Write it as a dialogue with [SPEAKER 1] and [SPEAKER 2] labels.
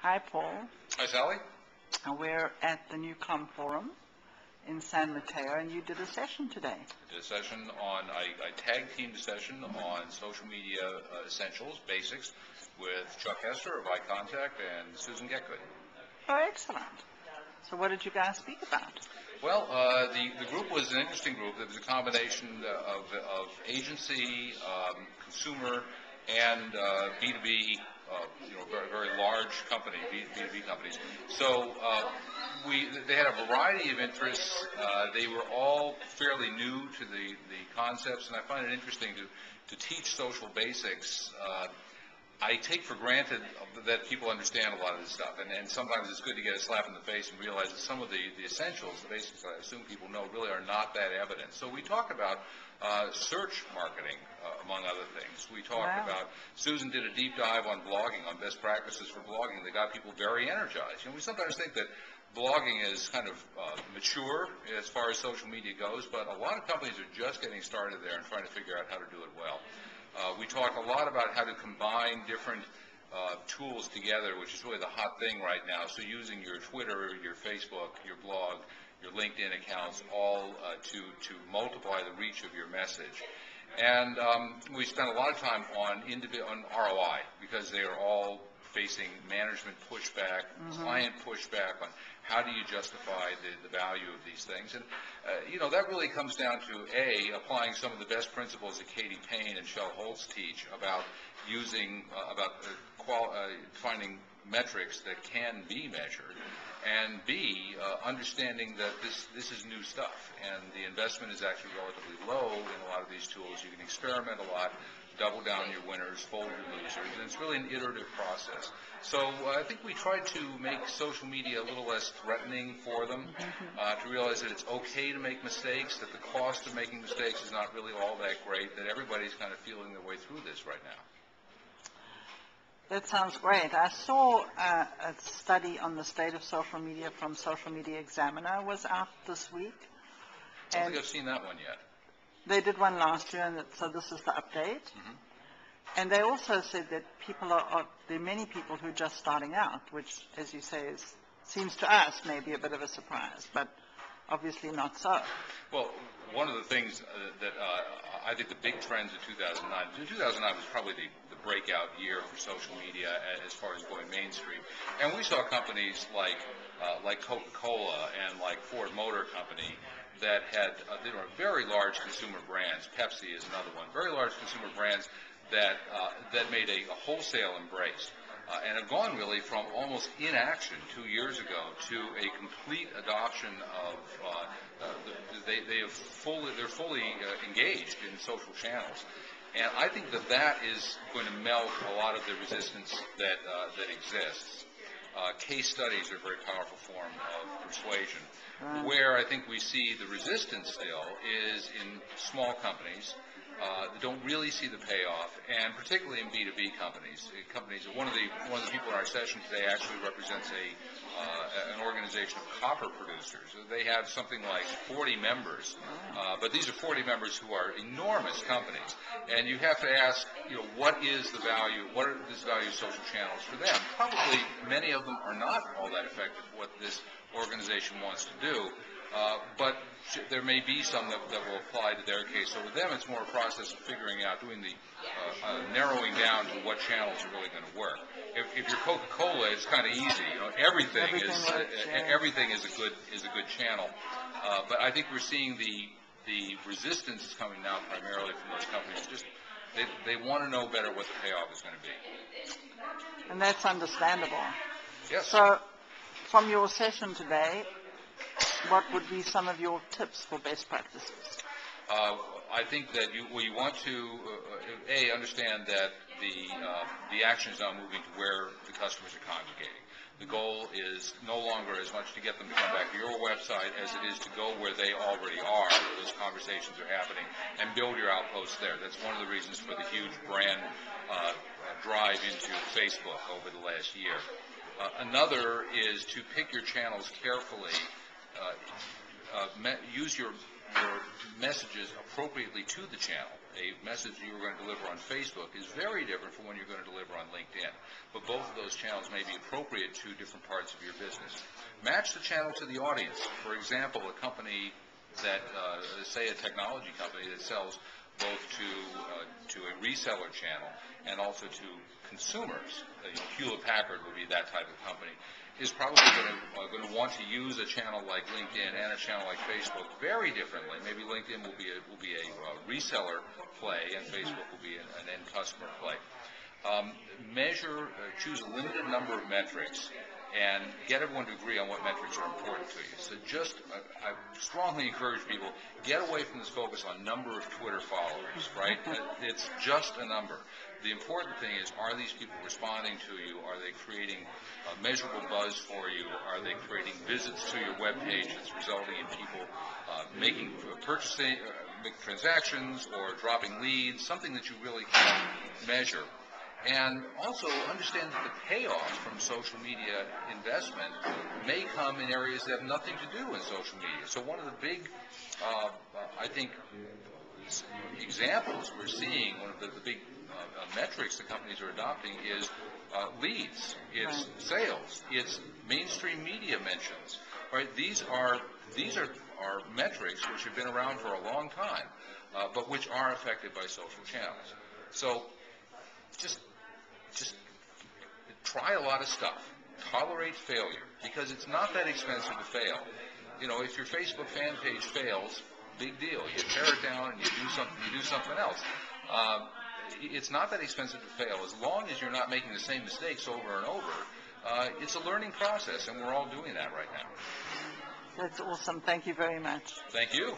[SPEAKER 1] Hi, Paul.
[SPEAKER 2] Hi, Sally.
[SPEAKER 1] We're at the Newcom Forum in San Mateo, and you did a session today.
[SPEAKER 2] Did a session on, I tag-teamed a session on social media essentials, basics, with Chuck Hester of iContact and Susan Getgood.
[SPEAKER 1] Oh, excellent. So what did you guys speak about?
[SPEAKER 2] Well, the group was an interesting group. It was a combination of agency, consumer, and B2B, very large company, B2B companies. So they had a variety of interests. They were all fairly new to the concepts, and I find it interesting to teach social basics. I take for granted that people understand a lot of this stuff, and sometimes it's good to get a slap in the face and realize that some of the essentials, the basics that I assume people know, really are not that evident. So we talk about search marketing, among other things. We talked about, Susan did a deep dive on blogging, on best practices for blogging that got people very energized. We sometimes think that blogging is kind of mature as far as social media goes, but a lot of companies are just getting started there and trying to figure out how to do it well. We talk a lot about how to combine different tools together, which is really the hot thing right now. So using your Twitter, your Facebook, your blog, your LinkedIn accounts, all to multiply the reach of your message. And we spent a lot of time on ROI, because they are all facing management pushback, client pushback on how do you justify the value of these things. And, that really comes down to, applying some of the best principles that Katie Payne and Shel Holtz teach about using, finding metrics that can be measured, and B, understanding that this is new stuff, and the investment is actually relatively low in a lot of these tools. You can experiment a lot, double down your winners, fold your losers, and it's really an iterative process. So I think we tried to make social media a little less threatening for them, to realize that it's okay to make mistakes, that the cost of making mistakes is not really all that great, that everybody's kind of feeling their way through this right now.
[SPEAKER 1] That sounds great. I saw a study on the state of social media from Social Media Examiner was out this week.
[SPEAKER 2] I don't think I've seen that one yet.
[SPEAKER 1] They did one last year, and so this is the update. And they also said that there are many people who are just starting out, which, as you say, seems to us maybe a bit of a surprise, but obviously not so.
[SPEAKER 2] Well, one of the things that I think the big trends of 2009 was probably the breakout year for social media as far as going mainstream. And we saw companies like Coca-Cola and like Ford Motor Company that had they were very large consumer brands. Pepsi is another one. Very large consumer brands that made a wholesale embrace. And have gone really from almost inaction 2 years ago to a complete adoption of they're fully engaged in social channels, and I think that is going to melt a lot of the resistance that exists. Case studies are a very powerful form of persuasion. Where I think we see the resistance still is in small companies that don't really see the payoff, and particularly in B2B companies. One of the people in our session today actually represents an organization of copper producers. They have something like 40 members, but these are 40 members who are enormous companies, and you have to ask, what is the value? What is the value of social channels for them? Probably many of them are not all that effective. What this organization wants to do. But there may be some that will apply to their case. So with them, it's more a process of figuring out, doing the narrowing down to what channels are really going to work. If you're Coca-Cola, it's kind of easy. Everything is a good channel. But I think we're seeing the resistance is coming now primarily from those companies. Just they want to know better what the payoff is going to be.
[SPEAKER 1] And that's understandable.
[SPEAKER 2] Yes.
[SPEAKER 1] So from your session today, what would be some of your tips for best practices?
[SPEAKER 2] I think that you want to understand that the action is now moving to where the customers are congregating. The goal is no longer as much to get them to come back to your website as it is to go where they already are, where those conversations are happening, and build your outposts there. That's one of the reasons for the huge brand drive into Facebook over the last year. Another is to pick your channels carefully. Use your messages appropriately to the channel. a message you were going to deliver on Facebook is very different from when you're going to deliver on LinkedIn. But both of those channels may be appropriate to different parts of your business. Match the channel to the audience. For example, a company that, say a technology company that sells both to a reseller channel and also to consumers, Hewlett-Packard would be that type of company, is probably going to want to use a channel like LinkedIn and a channel like Facebook very differently. Maybe LinkedIn will be a reseller play, and Facebook will be an end customer play. Choose a limited number of metrics, and get everyone to agree on what metrics are important to you. So I strongly encourage people, get away from this focus on number of Twitter followers, right? It's just a number. The important thing is, are these people responding to you? Are they creating measurable buzz for you? Are they creating visits to your web page that's resulting in people making transactions or dropping leads, something that you really can measure? And also understand that the payoff from social media investment may come in areas that have nothing to do in social media. So one of the big, I think, examples we're seeing, one of the big metrics that companies are adopting is leads, it's sales, it's mainstream media mentions. Right? These are metrics which have been around for a long time, but which are affected by social channels. So just try a lot of stuff. Tolerate failure, because it's not that expensive to fail. If your Facebook fan page fails, big deal. You tear it down and you do something else. It's not that expensive to fail. As long as you're not making the same mistakes over and over, it's a learning process, and we're all doing that right now.
[SPEAKER 1] That's awesome. Thank you very much.
[SPEAKER 2] Thank you.